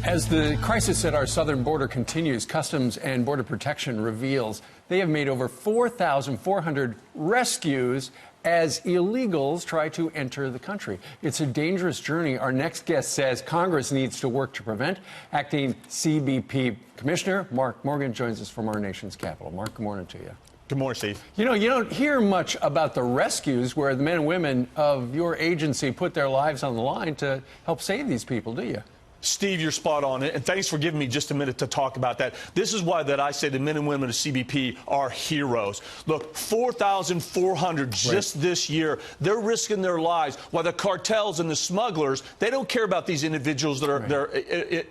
As the crisis at our southern border continues, Customs and Border Protection reveals they have made over 4,400 rescues as illegals try to enter the country. It's a dangerous journey. Our next guest says Congress needs to work to prevent. Acting CBP Commissioner Mark Morgan joins us from our nation's capital. Mark, good morning to you. Good morning, Steve. You know, you don't hear much about the rescues where the men and women of your agency put their lives on the line to help save these people, do you? Steve, you're spot on, and thanks for giving me just a minute to talk about that. This is why that I say the men and women of CBP are heroes. Look, 4,400 just this year. They're risking their lives, while the cartels and the smugglers, they don't care about these individuals that are they're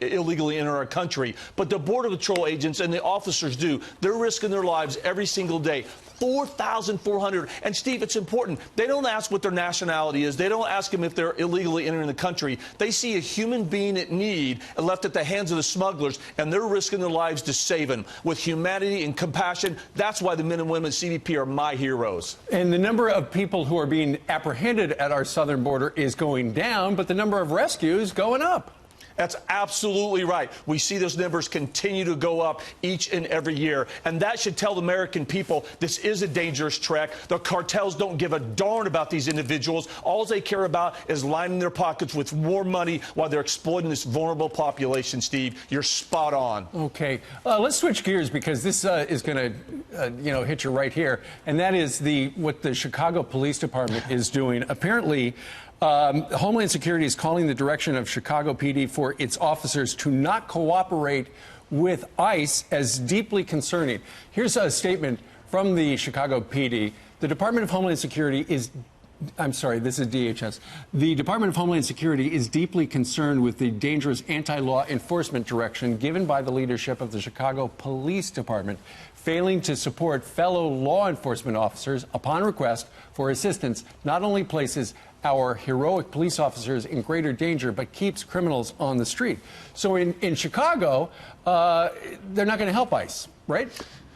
illegally entering our country. But the Border Patrol agents and the officers do. They're risking their lives every single day. 4,400. And, Steve, it's important. They don't ask what their nationality is. They don't ask them if they're illegally entering the country. They see a human being in need and left at the hands of the smugglers, and they're risking their lives to save them. With humanity and compassion, that's why the men and women of CBP are my heroes. And the number of people who are being apprehended at our southern border is going down, but the number of rescues going up. That's absolutely right. We see those numbers continue to go up each and every year. And that should tell the American people this is a dangerous trek. The cartels don't give a darn about these individuals. All they care about is lining their pockets with more money while they're exploiting this vulnerable population, Steve. You're spot on. Okay. Let's switch gears because this is going to, hit you right here. And that is what the Chicago Police Department is doing. Apparently, Homeland Security is calling the direction of Chicago PD for its officers to not cooperate with ICE as deeply concerning. Here's a statement from the Chicago PD. The Department of Homeland Security is, this is DHS. The Department of Homeland Security is deeply concerned with the dangerous anti-law enforcement direction given by the leadership of the Chicago Police Department, failing to support fellow law enforcement officers upon request for assistance not only places our heroic police officers in greater danger, but keeps criminals on the street. So in Chicago, they're not going to help ICE, right?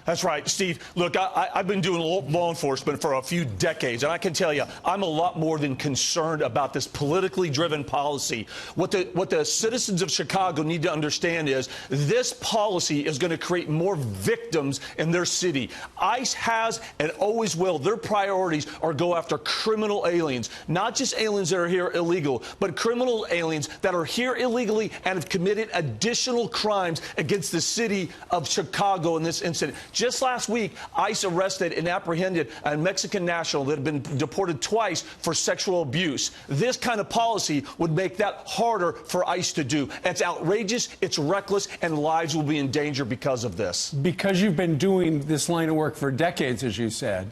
That's right, Steve. Look, I've been doing law enforcement for a few decades, and I can tell you, I'm a lot more than concerned about this politically driven policy. What the citizens of Chicago need to understand is this policy is going to create more victims in their city. ICE has and always will. Their priorities are go after criminal aliens, not just aliens that are here illegal, but criminal aliens that are here illegally and have committed additional crimes against the city of Chicago in this incident. Just last week, ICE arrested and apprehended a Mexican national that had been deported twice for sexual abuse. This kind of policy would make that harder for ICE to do. It's outrageous, it's reckless, and lives will be in danger because of this. Because you've been doing this line of work for decades, as you said,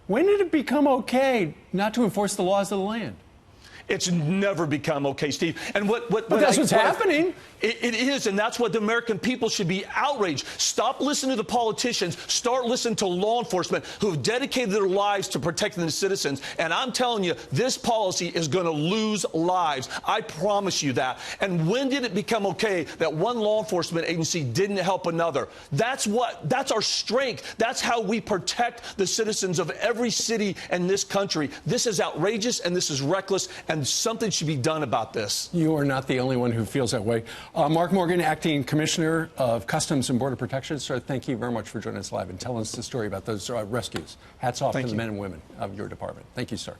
when did it become okay not to enforce the laws of the land? It's never become okay, Steve. And that's what's happening. It is, and that's what the American people should be outraged. Stop listening to the politicians. Start listening to law enforcement who have dedicated their lives to protecting the citizens. And I'm telling you, this policy is going to lose lives. I promise you that. And when did it become okay that one law enforcement agency didn't help another? That's our strength. That's how we protect the citizens of every city in this country. This is outrageous, and this is reckless, and something should be done about this. You are not the only one who feels that way. Mark Morgan, Acting Commissioner of Customs and Border Protection. Sir, thank you very much for joining us live and telling us the story about those rescues. Hats off to the men and women of your department. Thank you, sir.